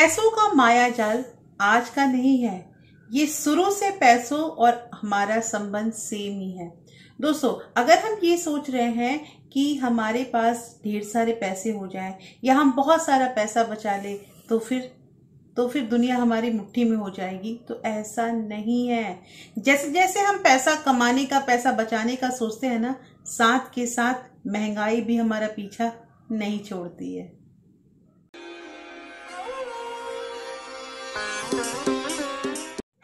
पैसों का माया जाल आज का नहीं है, ये शुरू से पैसों और हमारा संबंध सेम ही है। दोस्तों, अगर हम ये सोच रहे हैं कि हमारे पास ढेर सारे पैसे हो जाएं या हम बहुत सारा पैसा बचा ले तो फिर दुनिया हमारी मुट्ठी में हो जाएगी, तो ऐसा नहीं है। जैसे जैसे हम पैसा कमाने का, पैसा बचाने का सोचते हैं ना, साथ के साथ महंगाई भी हमारा पीछा नहीं छोड़ती है।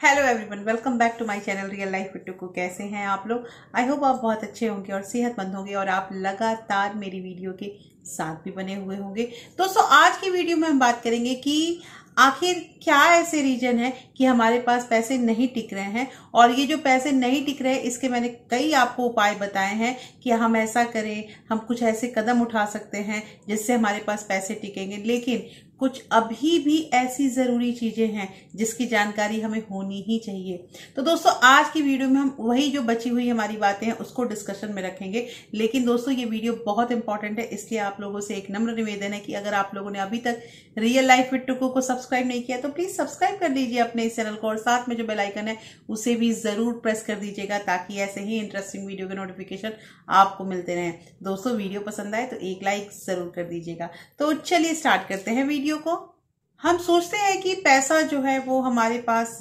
Hello everyone, welcome back to my channel real life with Tuku. कैसे हैं आप लोग? आई होप आप बहुत अच्छे होंगे और सेहतमंद होंगे और आप लगातार मेरी वीडियो के साथ भी बने हुए होंगे। दोस्तों, आज की वीडियो में हम बात करेंगे कि आखिर क्या ऐसे रीजन है कि हमारे पास पैसे नहीं टिक रहे हैं, और ये जो पैसे नहीं टिक रहे हैं इसके मैंने कई आपको उपाय बताए हैं कि हम ऐसा करें, हम कुछ ऐसे कदम उठा सकते हैं जिससे हमारे पास पैसे टिकेंगे। लेकिन कुछ अभी भी ऐसी जरूरी चीजें हैं जिसकी जानकारी हमें होनी ही चाहिए। तो दोस्तों, आज की वीडियो में हम वही जो बची हुई हमारी बातें हैं उसको डिस्कशन में रखेंगे। लेकिन दोस्तों, ये वीडियो बहुत इंपॉर्टेंट है, इसलिए आप लोगों से एक नम्र निवेदन है कि अगर आप लोगों ने अभी तक रियल लाइफ विद टुकू को सब्सक्राइब नहीं किया तो प्लीज सब्सक्राइब कर लीजिए अपने इस चैनल को, और साथ में जो बेल आइकन है उसे भी जरूर प्रेस कर दीजिएगा ताकि ऐसे ही इंटरेस्टिंग वीडियो के नोटिफिकेशन आपको मिलते रहें। दोस्तों, वीडियो पसंद आए तो एक लाइक जरूर कर दीजिएगा। तो चलिए स्टार्ट करते हैं वीडियो को। हम सोचते हैं कि पैसा जो है वो हमारे पास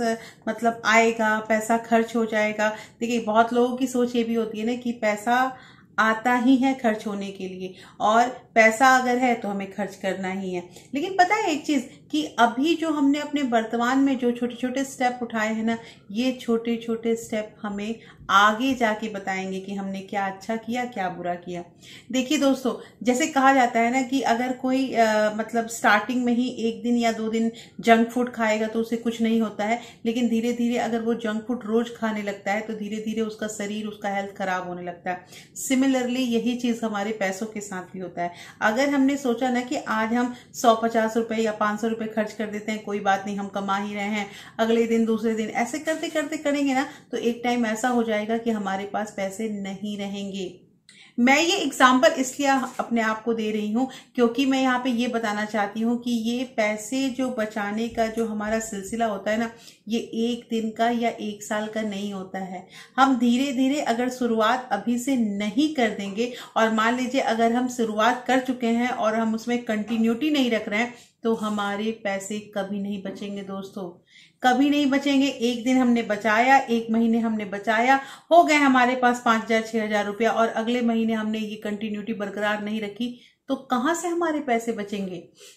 मतलब आएगा, पैसा खर्च हो जाएगा। देखिए, बहुत लोगों की सोच ये भी होती है ना कि पैसा आता ही है खर्च होने के लिए, और पैसा अगर है तो हमें खर्च करना ही है। लेकिन पता है एक चीज कि अभी जो हमने अपने वर्तमान में जो छोटे छोटे स्टेप उठाए हैं ना, ये छोटे छोटे स्टेप हमें आगे जाके बताएंगे कि हमने क्या अच्छा किया, क्या बुरा किया। देखिए दोस्तों, जैसे कहा जाता है ना कि अगर कोई मतलब स्टार्टिंग में ही 1 दिन या 2 दिन जंक फूड खाएगा तो उसे कुछ नहीं होता है, लेकिन धीरे धीरे अगर वो जंक फूड रोज खाने लगता है तो धीरे धीरे उसका शरीर, उसका हेल्थ खराब होने लगता है। सिमिलरली यही चीज हमारे पैसों के साथ भी होता है। अगर हमने सोचा ना कि आज हम 150 रुपए या 500 रुपए खर्च कर देते हैं, कोई बात नहीं, हम कमा ही रहे हैं, अगले दिन दूसरे दिन ऐसे करते करते करेंगे ना तो एक टाइम ऐसा हो जाएगा कि हमारे पास पैसे नहीं रहेंगे। मैं ये एग्जाम्पल इसलिए अपने आप को दे रही हूं क्योंकि मैं यहाँ पे ये बताना चाहती हूँ कि ये पैसे जो बचाने का जो हमारा सिलसिला होता है ना, ये 1 दिन का या 1 साल का नहीं होता है। हम धीरे धीरे अगर शुरुआत अभी से नहीं कर देंगे, और मान लीजिए अगर हम शुरुआत कर चुके हैं और हम उसमें कंटिन्यूटी नहीं रख रहे हैं, तो हमारे पैसे कभी नहीं बचेंगे। दोस्तों, कभी नहीं बचेंगे। 1 दिन हमने बचाया, 1 महीने हमने बचाया, हो गए हमारे पास 5,000 6,000 रुपया, और अगले महीने हमने ये कंटिन्यूटी बरकरार नहीं रखी, तो कहां से हमारे पैसे बचेंगे?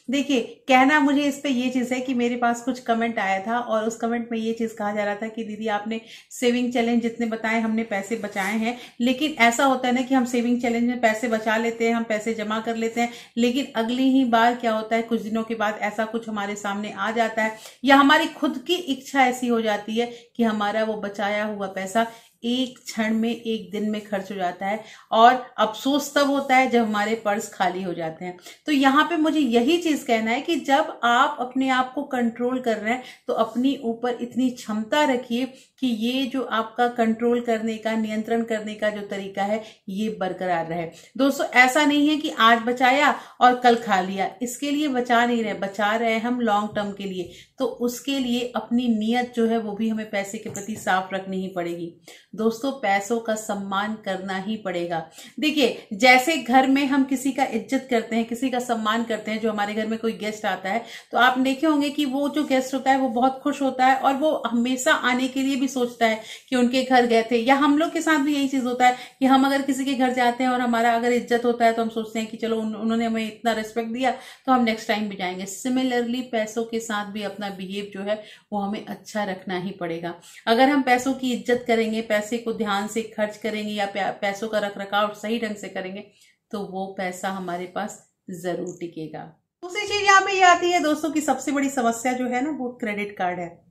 देखिए, कहना मुझे इस पे ये चीज है कि मेरे पास कुछ कमेंट आया था और उस कमेंट में ये चीज कहा जा रहा था कि दीदी आपने सेविंग चैलेंज जितने बताए हमने पैसे बचाए हैं, लेकिन ऐसा होता है ना कि हम सेविंग चैलेंज में पैसे बचा लेते हैं, हम पैसे जमा कर लेते हैं, लेकिन अगली ही बार क्या होता है, कुछ दिनों के बाद ऐसा कुछ हमारे सामने आ जाता है या हमारी खुद की इच्छा ऐसी हो जाती है कि हमारा वो बचाया हुआ पैसा एक क्षण में, 1 दिन में खर्च हो जाता है, और अफसोस तब होता है जब हमारे पर्स खाली हो जाते हैं। तो यहाँ पे मुझे यही चीज कहना है कि जब आप अपने आप को कंट्रोल कर रहे हैं तो अपनी ऊपर इतनी क्षमता रखिए कि ये जो आपका कंट्रोल करने का, नियंत्रण करने का जो तरीका है ये बरकरार रहे। दोस्तों, ऐसा नहीं है कि आज बचाया और कल खा लिया, इसके लिए बचा नहीं रहे, बचा रहे हम लॉन्ग टर्म के लिए। तो उसके लिए अपनी नीयत जो है वो भी हमें पैसे के प्रति साफ रखनी ही पड़ेगी। दोस्तों, पैसों का सम्मान करना ही पड़ेगा। देखिए, जैसे घर में हम किसी का इज्जत करते हैं, किसी का सम्मान करते हैं, जो हमारे घर में कोई गेस्ट आता है तो आप देखे होंगे कि वो जो गेस्ट होता है वो बहुत खुश होता है और वो हमेशा आने के लिए भी सोचता है कि उनके घर गए थे। या हम लोग के साथ भी यही चीज होता है कि हम अगर किसी के घर जाते हैं और हमारा अगर इज्जत होता है तो हम सोचते हैं कि चलो उन्होंने हमें इतना रिस्पेक्ट दिया तो हम नेक्स्ट टाइम भी जाएंगे। सिमिलरली पैसों के साथ भी अपना बिहेव जो है वो हमें अच्छा रखना ही पड़ेगा। अगर हम पैसों की इज्जत करेंगे, पैसे को ध्यान से खर्च करेंगे या पैसों का रख रखाव सही ढंग से करेंगे तो वो पैसा हमारे पास जरूर टिकेगा। दूसरी चीज यहाँ पे ये आती है दोस्तों की सबसे बड़ी समस्या जो है ना, वो क्रेडिट कार्ड है।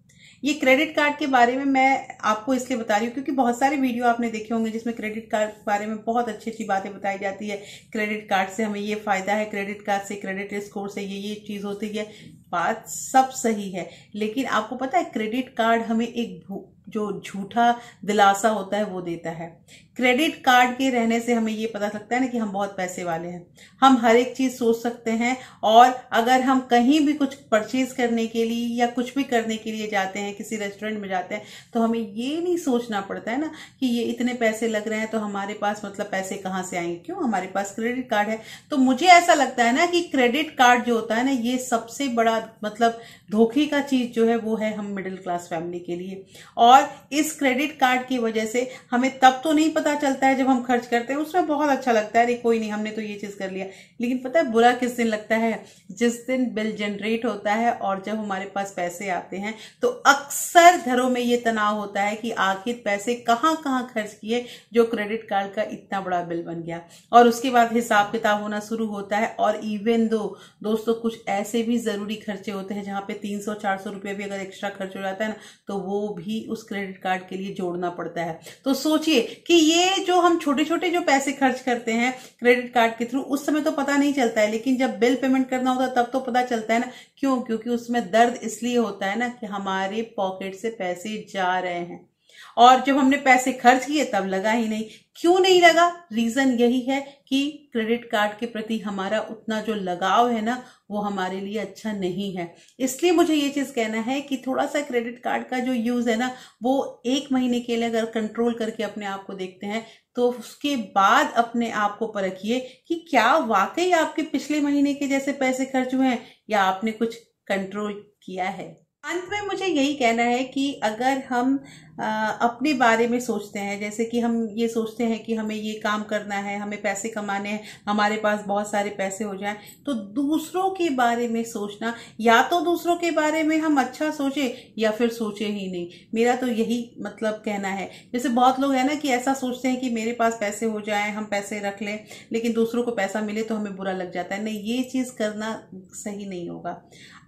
ये क्रेडिट कार्ड के बारे में मैं आपको इसलिए बता रही हूँ क्योंकि बहुत सारे वीडियो आपने देखे होंगे जिसमें क्रेडिट कार्ड के बारे में बहुत अच्छी अच्छी बातें बताई जाती है। क्रेडिट कार्ड से हमें ये फायदा है, क्रेडिट कार्ड से, क्रेडिट स्कोर से ये चीज होती है। बात सब सही है, लेकिन आपको पता है क्रेडिट कार्ड हमें एक जो झूठा दिलासा होता है वो देता है क्रेडिट कार्ड के रहने से हमें ये पता लगता है ना कि हम बहुत पैसे वाले हैं, हम हर एक चीज सोच सकते हैं। और अगर हम कहीं भी कुछ परचेज करने के लिए या कुछ भी करने के लिए जाते हैं, किसी रेस्टोरेंट में जाते हैं, तो हमें ये नहीं सोचना पड़ता है ना कि ये इतने पैसे लग रहे हैं तो हमारे पास मतलब पैसे कहाँ से आएंगे, क्यों, हमारे पास क्रेडिट कार्ड है। तो मुझे ऐसा लगता है ना कि क्रेडिट कार्ड जो होता है ना, ये सबसे बड़ा मतलब धोखे का चीज जो है वो है हम मिडिल क्लास फैमिली के लिए। और इस क्रेडिट कार्ड की वजह से हमें तब तो नहीं पता चलता है जब हम खर्च करते हैं, उसमें बहुत अच्छा लगता है, अरे कोई नहीं हमने तो ये चीज कर लिया। लेकिन पता है बुरा किस दिन लगता है, जिस दिन बिल जनरेट होता है और जब हमारे पास पैसे आते हैं, तो अक्सर घरों में ये तनाव होता है कि आखिर पैसे कहाँ कहाँ खर्च किए जो क्रेडिट कार्ड का इतना बड़ा बिल बन गया। और उसके बाद हिसाब किताब होना शुरू होता है। और इवन दो दोस्तों कुछ ऐसे भी जरूरी खर्चे होते हैं जहां पे 300-400 रुपये भी अगर एक्स्ट्रा खर्च हो जाता है ना, तो वो भी उस क्रेडिट कार्ड के लिए जोड़ना पड़ता है। तो सोचिए कि ये जो हम छोटे छोटे जो पैसे खर्च करते हैं क्रेडिट कार्ड के थ्रू, उस समय तो पता नहीं चलता है, लेकिन जब बिल पेमेंट करना होता है तब तो पता चलता है ना। क्यों? क्योंकि उसमें दर्द इसलिए होता है ना कि हमारे पॉकेट से पैसे जा रहे हैं, और जब हमने पैसे खर्च किए तब लगा ही नहीं। क्यों नहीं लगा? रीजन यही है कि क्रेडिट कार्ड के प्रति हमारा उतना जो लगाव है ना, वो हमारे लिए अच्छा नहीं है। इसलिए मुझे ये चीज कहना है कि थोड़ा सा क्रेडिट कार्ड का जो यूज है ना, वो 1 महीने के लिए अगर कंट्रोल करके अपने आप को देखते हैं, तो उसके बाद अपने आप को परखिए कि क्या वाकई आपके पिछले महीने के जैसे पैसे खर्च हुए हैं या आपने कुछ कंट्रोल किया है। अंत में मुझे यही कहना है कि अगर हम अपने बारे में सोचते हैं, जैसे कि हम ये सोचते हैं कि हमें ये काम करना है, हमें पैसे कमाने हैं, हमारे पास बहुत सारे पैसे हो जाएं, तो दूसरों के बारे में सोचना, या तो दूसरों के बारे में हम अच्छा सोचें या फिर सोचे ही नहीं। मेरा तो यही मतलब कहना है। जैसे बहुत लोग हैं ना कि ऐसा सोचते हैं कि मेरे पास पैसे हो जाएं, हम पैसे रख लें, लेकिन दूसरों को पैसा मिले तो हमें बुरा लग जाता है। नहीं, ये चीज करना सही नहीं होगा।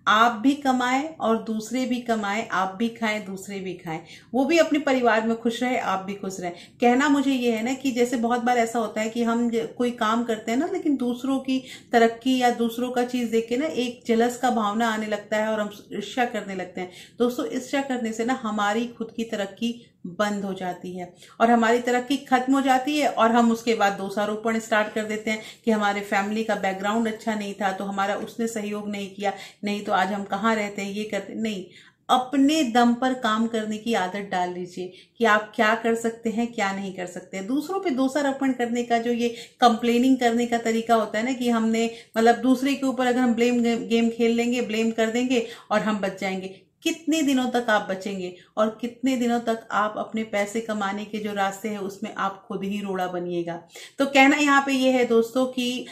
आप भी कमाएं और दूसरे भी कमाएं, आप भी खाएं दूसरे भी खाएं, वो भी अपने परिवार में खुश रहे, आप भी खुश रहें। कहना मुझे ये है ना कि जैसे बहुत बार ऐसा होता है कि हम कोई काम करते हैं ना, लेकिन दूसरों की तरक्की या दूसरों का चीज देख के ना एक जलस का भावना आने लगता है और हम ईर्ष्या करने लगते हैं। दोस्तों, ईर्ष्या करने से ना हमारी खुद की तरक्की बंद हो जाती है और हमारी तरक्की खत्म हो जाती है, और हम उसके बाद दोषारोपण स्टार्ट कर देते हैं कि हमारे फैमिली का बैकग्राउंड अच्छा नहीं था तो हमारा उसने सहयोग नहीं किया, नहीं तो आज हम कहाँ रहते हैं, ये करते नहीं। अपने दम पर काम करने की आदत डाल लीजिए कि आप क्या कर सकते हैं, क्या नहीं कर सकते हैं। दूसरों पे दोषारोपण करने का जो ये कंप्लेनिंग करने का तरीका होता है ना कि हमने मतलब दूसरे के ऊपर अगर हम ब्लेम गेम खेल लेंगे, ब्लेम कर देंगे और हम बच जाएंगे, कितने दिनों तक आप बचेंगे और कितने दिनों तक आप अपने पैसे कमाने के जो रास्ते हैं उसमें आप खुद ही रोड़ा बनिएगा। तो कहना यहाँ पे ये है दोस्तों कि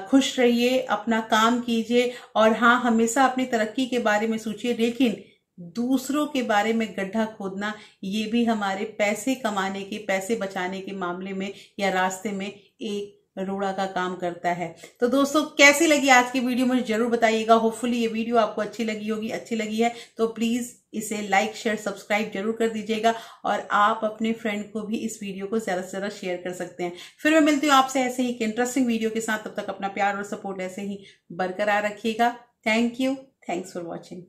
खुश रहिए, अपना काम कीजिए, और हाँ, हमेशा अपनी तरक्की के बारे में सोचिए, लेकिन दूसरों के बारे में गड्ढा खोदना ये भी हमारे पैसे कमाने के, पैसे बचाने के मामले में या रास्ते में एक रोड़ा का काम करता है। तो दोस्तों, कैसी लगी आज की वीडियो मुझे जरूर बताइएगा। होपफुली ये वीडियो आपको अच्छी लगी होगी। अच्छी लगी है तो प्लीज इसे लाइक, शेयर, सब्सक्राइब जरूर कर दीजिएगा, और आप अपने फ्रेंड को भी इस वीडियो को ज्यादा से ज्यादा शेयर कर सकते हैं। फिर मैं मिलती हूँ आपसे ऐसे ही एक इंटरेस्टिंग वीडियो के साथ। तब तक अपना प्यार और सपोर्ट ऐसे ही बरकरार रखिएगा। Thank you, thanks for watching.